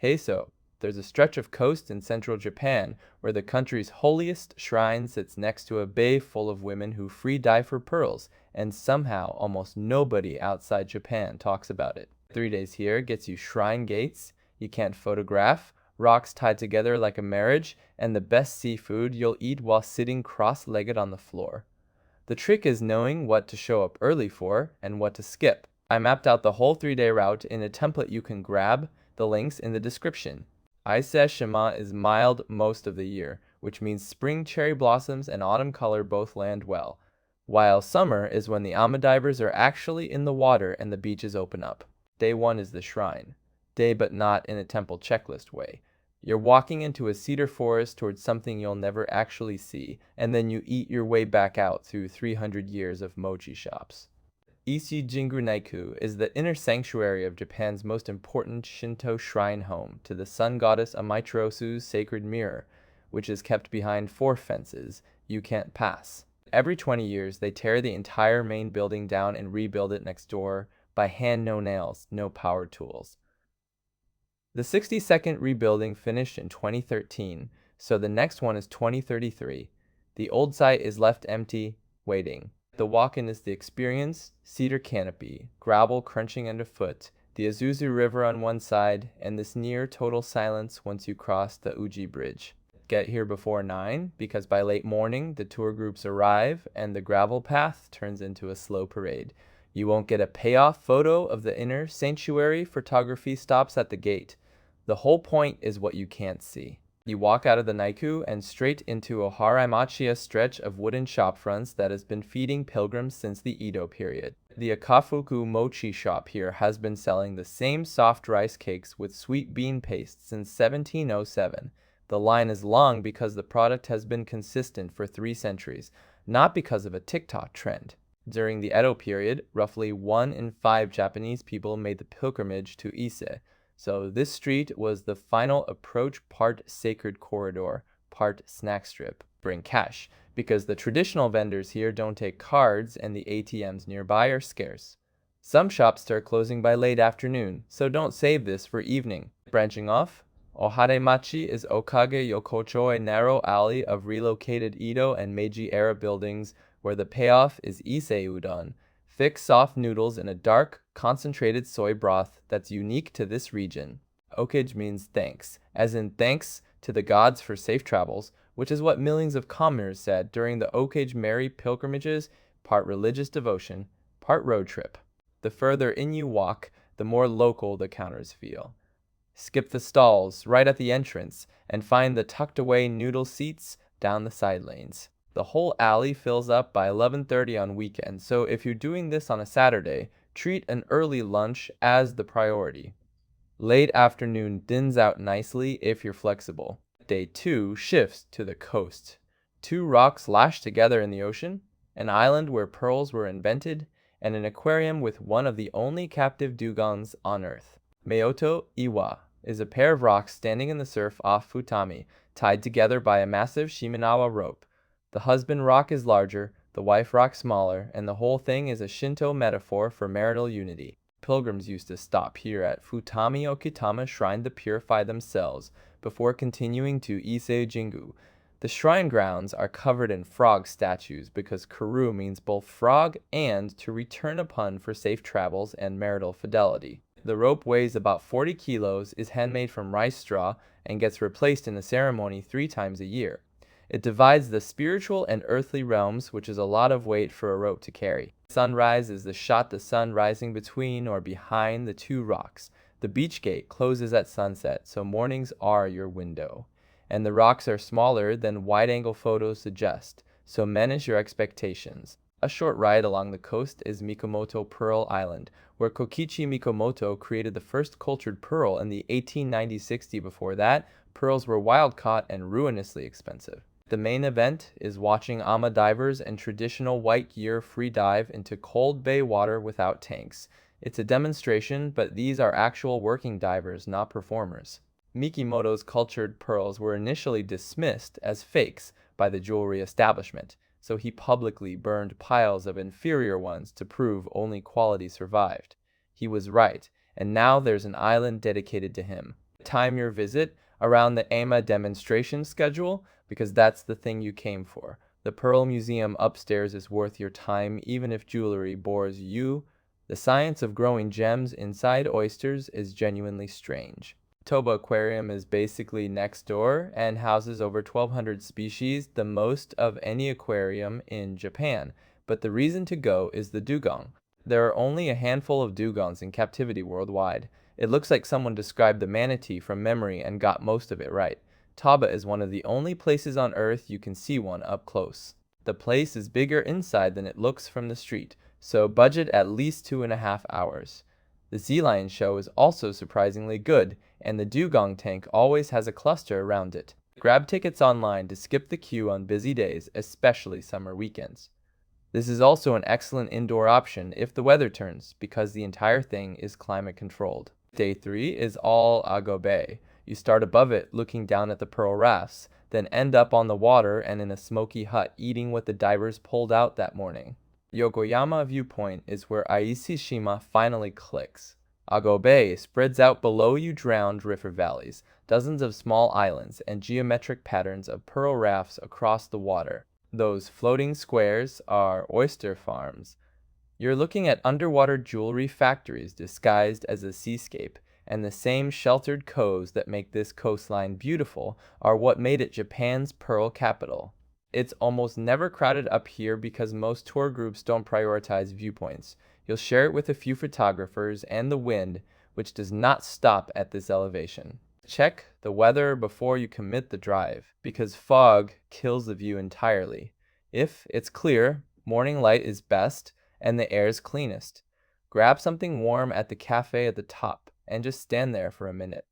Heiso. There's a stretch of coast in central Japan where the country's holiest shrine sits next to a bay full of women who free dive for pearls, and somehow almost nobody outside Japan talks about it. 3 days here gets you shrine gates you can't photograph, rocks tied together like a marriage, and the best seafood you'll eat while sitting cross-legged on the floor. The trick is knowing what to show up early for and what to skip. I mapped out the whole 3-day route in a template you can grab, the links in the description. Ise-Shima is mild most of the year, which means spring cherry blossoms and autumn color both land well, while summer is when the Ama divers are actually in the water and the beaches open up. Day 1 is the shrine. Day but not in a temple checklist way. You're walking into a cedar forest towards something you'll never actually see, and then you eat your way back out through 300 years of mochi shops. Ise Jingu Naiku is the inner sanctuary of Japan's most important Shinto shrine home to the sun goddess Amaterasu's sacred mirror, which is kept behind 4 fences you can't pass. Every 20 years, they tear the entire main building down and rebuild it next door by hand, no nails, no power tools. The 62nd rebuilding finished in 2013, so the next one is 2033. The old site is left empty, waiting. The walk-in is the experience, cedar canopy, gravel crunching underfoot, the Azuzu River on one side, and this near total silence once you cross the Uji Bridge. Get here before 9, because by late morning, the tour groups arrive and the gravel path turns into a slow parade. You won't get a payoff photo of the inner sanctuary. Photography stops at the gate. The whole point is what you can't see. You walk out of the Naiku and straight into a Haraimachiya stretch of wooden shopfronts that has been feeding pilgrims since the Edo period. The Akafuku Mochi shop here has been selling the same soft rice cakes with sweet bean paste since 1707. The line is long because the product has been consistent for 3 centuries, not because of a TikTok trend. During the Edo period, roughly 1 in 5 Japanese people made the pilgrimage to Ise. So this street was the final approach, part sacred corridor, part snack strip. Bring cash, because the traditional vendors here don't take cards and the ATMs nearby are scarce. Some shops start closing by late afternoon, so don't save this for evening. Branching off, Oharemachi is Okage Yokocho, a narrow alley of relocated Edo and Meiji-era buildings where the payoff is Ise udon, thick, soft noodles in a dark, concentrated soy broth that's unique to this region. Okage means thanks, as in thanks to the gods for safe travels, which is what millions of commoners said during the Okage Merry pilgrimages, part religious devotion, part road trip. The further in you walk, the more local the counters feel. Skip the stalls right at the entrance and find the tucked-away noodle seats down the side lanes. The whole alley fills up by 11:30 on weekends, so if you're doing this on a Saturday, treat an early lunch as the priority. Late afternoon thins out nicely if you're flexible. Day 2 shifts to the coast. 2 rocks lashed together in the ocean, an island where pearls were invented, and an aquarium with one of the only captive dugongs on Earth. Meoto Iwa is a pair of rocks standing in the surf off Futami, tied together by a massive Shimenawa rope. The husband rock is larger, the wife rock smaller, and the whole thing is a Shinto metaphor for marital unity. Pilgrims used to stop here at Futami Okitama Shrine to purify themselves before continuing to Ise Jingu. The shrine grounds are covered in frog statues because Karu means both frog and to return a pun for safe travels and marital fidelity. The rope weighs about 40 kilos, is handmade from rice straw, and gets replaced in the ceremony 3 times a year. It divides the spiritual and earthly realms, which is a lot of weight for a rope to carry. Sunrise is the shot the sun rising between or behind the 2 rocks. The beach gate closes at sunset, so mornings are your window. And the rocks are smaller than wide-angle photos suggest, so manage your expectations. A short ride along the coast is Mikimoto Pearl Island, where Kokichi Mikimoto created the first cultured pearl in the 1890-60. Before that, pearls were wild-caught and ruinously expensive. The main event is watching Ama divers and traditional white gear free dive into cold bay water without tanks. It's a demonstration, but these are actual working divers, not performers. Mikimoto's cultured pearls were initially dismissed as fakes by the jewelry establishment, so he publicly burned piles of inferior ones to prove only quality survived. He was right, and now there's an island dedicated to him. time your visit around the Ama demonstration schedule because that's the thing you came for. The Pearl Museum upstairs is worth your time even if jewelry bores you. The science of growing gems inside oysters is genuinely strange. Toba Aquarium is basically next door and houses over 1,200 species, the most of any aquarium in Japan. But the reason to go is the dugong. There are only a handful of dugongs in captivity worldwide. It looks like someone described the manatee from memory and got most of it right. Toba is one of the only places on Earth you can see one up close. The place is bigger inside than it looks from the street, so budget at least 2.5 hours. The sea lion show is also surprisingly good, and the dugong tank always has a cluster around it. Grab tickets online to skip the queue on busy days, especially summer weekends. This is also an excellent indoor option if the weather turns, because the entire thing is climate controlled. Day 3 is all Ago Bay. You start above it looking down at the pearl rafts, then end up on the water and in a smoky hut eating what the divers pulled out that morning. Yokoyama View Point is where Ise-Shima finally clicks. Ago Bay spreads out below you drowned river valleys, dozens of small islands, and geometric patterns of pearl rafts across the water. Those floating squares are oyster farms. You're looking at underwater jewelry factories disguised as a seascape, and the same sheltered coves that make this coastline beautiful are what made it Japan's pearl capital. It's almost never crowded up here because most tour groups don't prioritize viewpoints. You'll share it with a few photographers and the wind, which does not stop at this elevation. Check the weather before you commit the drive, because fog kills the view entirely. If it's clear, morning light is best and the air is cleanest. Grab something warm at the cafe at the top and just stand there for a minute.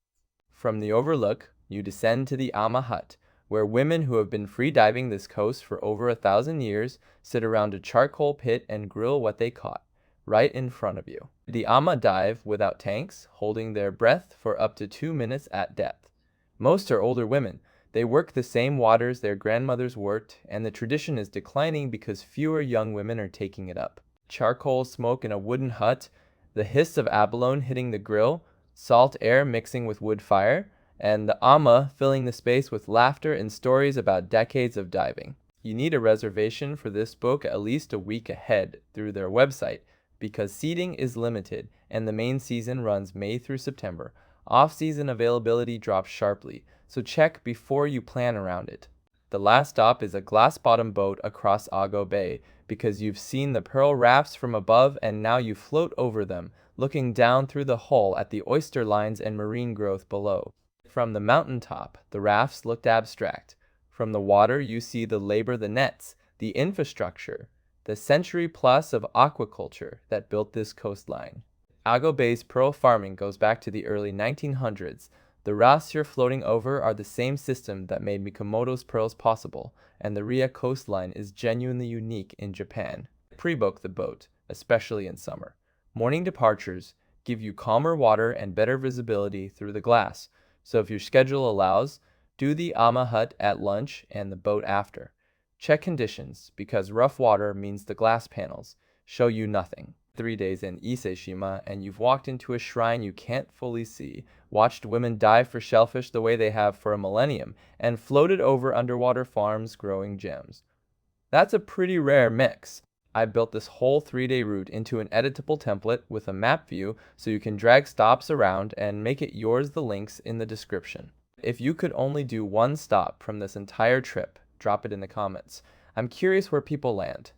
From the overlook, you descend to the Ama Hut, where women who have been free diving this coast for over 1,000 years sit around a charcoal pit and grill what they caught, right in front of you. The Ama dive without tanks, holding their breath for up to 2 minutes at depth. Most are older women. They work the same waters their grandmothers worked, and the tradition is declining because fewer young women are taking it up. Charcoal smoke in a wooden hut, the hiss of abalone hitting the grill, salt air mixing with wood fire, and the Ama filling the space with laughter and stories about decades of diving. You need a reservation for this book at least a week ahead through their website, because seating is limited and the main season runs May through September. Off-season availability drops sharply, so check before you plan around it. The last stop is a glass-bottom boat across Ago Bay, because you've seen the pearl rafts from above and now you float over them, looking down through the hull at the oyster lines and marine growth below. From the mountaintop, the rafts looked abstract. From the water, you see the labor, the nets, the infrastructure, the century plus of aquaculture that built this coastline. Ago Bay's pearl farming goes back to the early 1900s. The rafts you're floating over are the same system that made Mikimoto's pearls possible, and the Ria coastline is genuinely unique in Japan. Pre-book the boat, especially in summer. Morning departures give you calmer water and better visibility through the glass, so if your schedule allows, do the Ama Hut at lunch and the boat after. Check conditions, because rough water means the glass panels show you nothing. 3 days in Ise-Shima, and you've walked into a shrine you can't fully see, watched women dive for shellfish the way they have for a millennium, and floated over underwater farms growing gems. That's a pretty rare mix. I built this whole 3-day route into an editable template with a map view so you can drag stops around and make it yours. The links in the description. If you could only do one stop from this entire trip, drop it in the comments. I'm curious where people land.